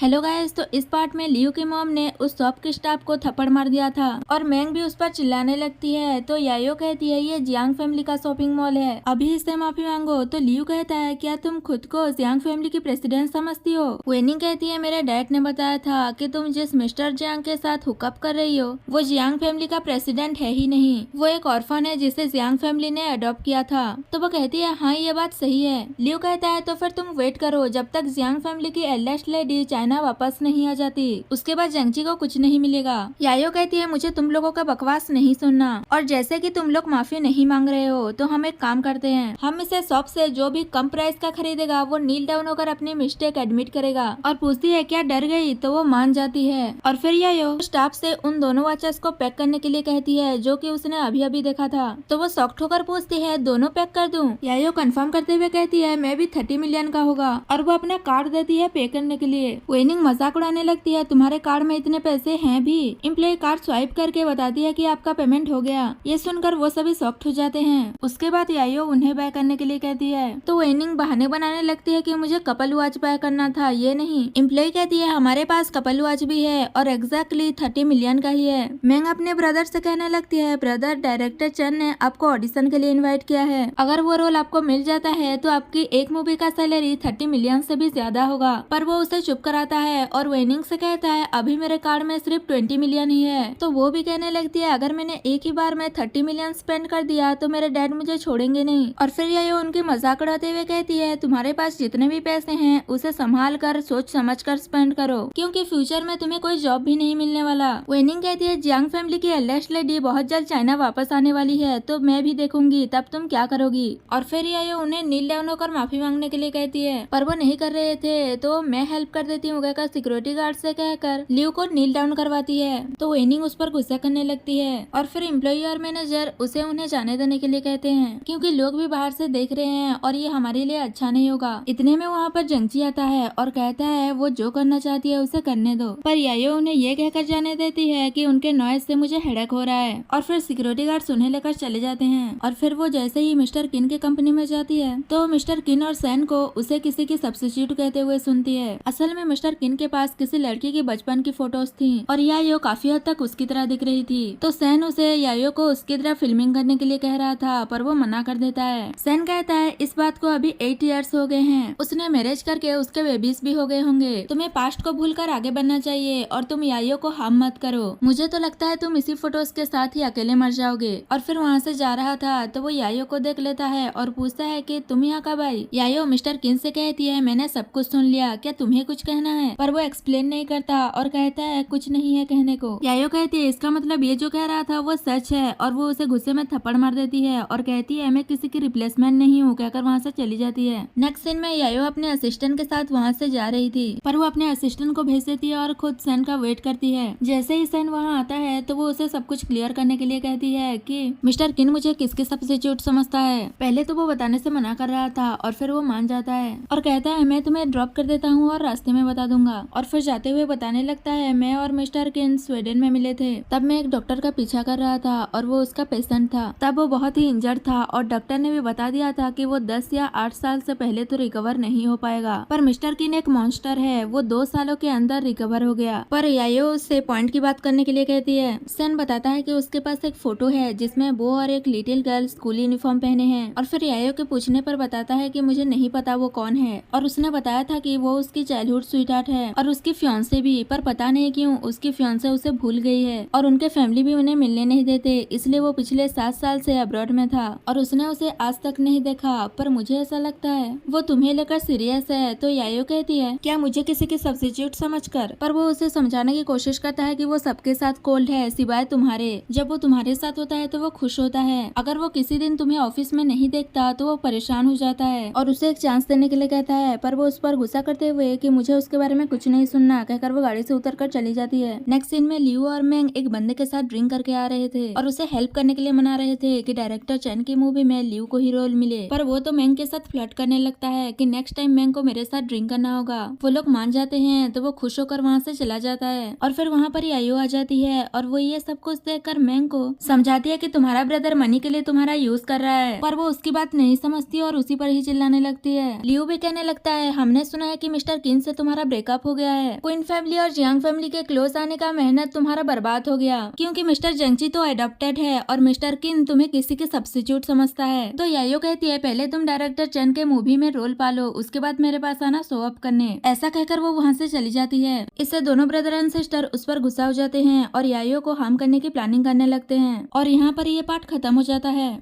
Hello guys, तो इस part में लियू की मॉम ने उस शॉप के स्टाफ को थप्पड़ मार दिया था और मैंग भी उस पर चिल्लाने लगती है। तो यायो कहती है ये जियांग फैमिली का शॉपिंग मॉल है, अभी इससे माफी मांगो। तो लियू कहता है क्या तुम खुद को जियांग फैमिली की प्रेसिडेंट समझती हो? वेनिंग कहती है मेरे डैड ने बताया था कि तुम जिस मिस्टर जियांग के साथ हुकअप कर रही हो वो जियांग फैमिली का प्रेसिडेंट है ही नहीं, वो एक ऑर्फन है जिसे जियांग फैमिली ने अडॉप्ट किया था। तो वो कहती है हाँ ये बात सही है। लियू कहता है तो फिर तुम वेट करो जब तक जियांग फैमिली की एल्डेस्ट लेडी चाइना वापस नहीं आ जाती, उसके बाद जेंगजी को कुछ नहीं मिलेगा। यायो कहती है मुझे तुम लोगों का बकवास नहीं सुनना, और जैसे कि तुम लोग माफी नहीं मांग रहे हो तो हम एक काम करते हैं, हम इसे शॉप से जो भी कम प्राइस का खरीदेगा वो नील डाउन होकर अपनी मिस्टेक एडमिट करेगा। और पूछती है क्या डर गई, तो वो मान जाती है। और फिर यायो स्टाफ से उन दोनों वॉचेस को पैक करने के लिए कहती है जो कि उसने अभी अभी देखा था। तो वो शॉक्ड होकर पूछती है दोनों पैक कर दूं? यायो कंफर्म करते हुए कहती है मैं भी 30 मिलियन का होगा, और वो अपना कार्ड देती है पे करने के लिए। वेनिंग मजाक उड़ाने लगती है तुम्हारे कार्ड में इतने पैसे हैं भी? एम्प्लॉय कार्ड स्वाइप करके बताती है कि आपका पेमेंट हो गया। ये सुनकर वो सभी शॉक्ड हो जाते हैं। उसके बाद यायो उन्हें बाय करने के लिए कहती है। तो वेनिंग बहाने बनाने लगती है कि मुझे कपल वॉच बाय करना था, ये नहीं। एम्प्लॉय कहती है हमारे पास कपल वॉच भी है और एग्जैक्टली 30 मिलियन का ही है। मैंग अपने ब्रदर से कहने लगती है ब्रदर डायरेक्टर चन ने आपको ऑडिशन के लिए इन्वाइट किया है, अगर वो रोल आपको मिल जाता है तो आपकी एक मूवी का सैलरी 30 मिलियन से भी ज्यादा होगा। पर वो उसे चुप कराता है और वेनिंग से कहता है अभी मेरे कार्ड में सिर्फ 20 मिलियन ही है। तो वो भी कहने लगती है अगर मैंने एक ही बार में 30 मिलियन स्पेंड कर दिया तो मेरे डैड मुझे छोड़ेंगे नहीं। और फिर ये उनकी मजाक उड़ाते हुए कहती है तुम्हारे पास जितने भी पैसे हैं उसे संभाल कर सोच समझ कर स्पेंड करो, क्योंकि फ्यूचर में तुम्हें कोई जॉब भी नहीं मिलने वाला। वेनिंग कहती है जियांग फैमिली की एल्डेस्ट लेडी बहुत जल्द चाइना वापस आने वाली है, तो मैं भी देखूंगी तब तुम क्या करोगी। और फिर ये उन्हें नील डाउन होकर माफी मांगने के लिए कहती है, पर वो नहीं कर रहे थे तो मैं हेल्प कर देती हूँ कहकर सिक्योरिटी गार्ड से कहकर लियू को नील डाउन करवाती है। तो वेनिंग उस पर गुस्सा करने लगती है और फिर एम्प्लॉय और मैनेजर उसे उन्हें जाने देने के लिए कहते हैं, क्योंकि लोग भी बाहर से देख रहे हैं और ये हमारे लिए अच्छा नहीं होगा। इतने में वहाँ पर जेंगजी आता है और कहता है वो जो करना चाहती है उसे करने दो, पर यायो उन्हें ये कहकर जाने देती है कि उनके नॉइज से मुझे हेडेक हो रहा है। और फिर सिक्योरिटी गार्ड्स उन्हें लेकर चले जाते हैं। और फिर वो जैसे ही मिस्टर किन के कंपनी में जाती है तो मिस्टर किन और सैन को उसे किसी की सब्स्टिट्यूट कहते हुए सुनती है। असल में मिस्टर किन के पास किसी लड़की की बचपन की फोटोज थी और यायो काफी हद तक उसकी तरह दिख रही थी। तो सैन उसे यायो को उसकी तरह फिल्मिंग करने के लिए कह रहा था, पर वो मना कर देता है। सैन कहता है इस बात को अभी 8 इयर्स हो गए हैं, उसने मैरिज करके उसके बेबीज भी हो गए होंगे, तुम्हें पास्ट को भूलकर आगे बढ़ना चाहिए और तुम यायो को हार्म मत करो। मुझे तो लगता है तुम इसी फोटोज के साथ ही अकेले मर जाओगे। और फिर वहाँ से जा रहा था तो वो यायो को देख लेता है और पूछता है कि तुम यहाँ कब आई? यायो मिस्टर किन से कहती है मैंने सब कुछ सुन लिया, क्या तुम्हें कुछ कहना है? पर वो एक्सप्लेन नहीं करता और कहता है कुछ नहीं है कहने को। यायो कहती है इसका मतलब ये जो कह रहा था वो सच है, और वो उसे गुस्से में थप्पड़ मार देती है और कहती है मैं किसी की रिप्लेसमेंट नहीं हूँ कहकर वहाँ से चली जाती है। नेक्स्ट सीन में यायो अपने असिस्टेंट के साथ वहाँ से जा रही थी, पर वो अपने असिस्टेंट को भेज देती है और खुद सैन का वेट करती है। जैसे ही सैन वहाँ आता है तो वो उसे सब कुछ क्लियर करने के लिए कहती है कि मिस्टर किन मुझे किसके सब्स्टिट्यूट समझता है। पहले तो वो बताने से मना कर रहा था और फिर वो मान जाता है और कहता है मैं तुम्हें ड्रॉप कर देता हूँ और रास्ते में बता दूंगा। और फिर जाते हुए बताने लगता है मैं और मिस्टर किन स्वीडन में मिले थे, तब मैं एक डॉक्टर का पीछा कर रहा था और वो उसका पेशेंट था। तब वो बहुत ही इंजर्ड था और डॉक्टर ने भी बता दिया था कि वो 10 या 8 साल से पहले तो रिकवर नहीं हो पाएगा, पर मिस्टर किन एक मॉन्स्टर है, वो 2 सालों के अंदर रिकवर हो गया। पर यायो उससे पॉइंट की बात करने के लिए कहती है। सैन बताता है कि उसके पास एक फोटो है जिसमें वो और एक लिटिल गर्ल स्कूल यूनिफॉर्म पहने हैं। और फिर यायो के पूछने पर बताता है कि मुझे नहीं पता वो कौन है, और उसने बताया था कि वो उसकी चाइल्डहुड स्वीटहार्ट है और उसकी फियांसे भी, पर पता नहीं क्यों उसकी फियांसे उसे भूल गई है और उनके फैमिली भी उन्हें मिलने नहीं देते, इसलिए वो पिछले 7 साल से अब्रॉड में था और उसने उसे आज तक नहीं देखा। पर मुझे ऐसा लगता है वो तुम्हें लेकर सीरियस है। तो यायो कहती है क्या मुझे किसी की सब्स्टिट्यूट समझकर? पर वो उसे समझाने की कोशिश करता है कि वो सबके साथ कोल्ड है सिवाय तुम्हारे, जब वो तुम्हारे साथ होता है तो वो खुश होता है, अगर वो किसी दिन तुम्हें ऑफिस में नहीं देखता तो वो परेशान हो जाता है और उसे एक चांस देने के लिए कहता है। पर वो उस पर गुस्सा करते हुए कि मुझे उसके बारे में कुछ नहीं सुनना कहकर वो गाड़ी से उतरकर चली जाती है। नेक्स्ट सीन में लियू और मैंग एक बंदे के साथ ड्रिंक करके आ रहे थे और उसे हेल्प करने के लिए मना रहे थे कि डायरेक्टर चैन की मूवी में लियू को ही रोल मिले, पर वो तो मैंग के साथ फ्लर्ट करने लगता है कि नेक्स्ट टाइम मैंग को मेरे साथ ड्रिंक करना होगा। वो लोग मान जाते हैं तो वो खुश होकर वहाँ से चला जाता है और फिर वहाँ पर यायो आ जाती है और वो ये सब कुछ देखकर मैंग को समझाती है कि तुम्हारा ब्रदर मनी के लिए तुम्हारा यूज कर रहा है, पर वो उसकी बात नहीं समझती और उसी पर ही चिल्लाने लगती है। लियू भी कहने लगता है हमने सुना है कि मिस्टर किन से तुम्हारा ब्रेकअप हो गया है। क्वीन फैमिली और जियांग फैमिली के क्लोज आने का मेहनत तुम्हारा बर्बाद हो गया, क्योंकि मिस्टर जेंगची तो एडॉप्टेड है और मिस्टर किन तुम्हें किसी के सब्स्टिट्यूट समझता है। तो यायो कहती है पहले तुम डायरेक्टर चेन के मूवी में रोल पालो, उसके बाद मेरे पास आना शो अप करने। ऐसा कहकर वो वहाँ से चली जाती है। इससे दोनों ब्रदर एंड सिस्टर उस पर गुस्सा हो जाते हैं और यायो को हार्म करने की प्लानिंग करने लगते हैं और यहाँ पर ये पार्ट खत्म हो जाता है।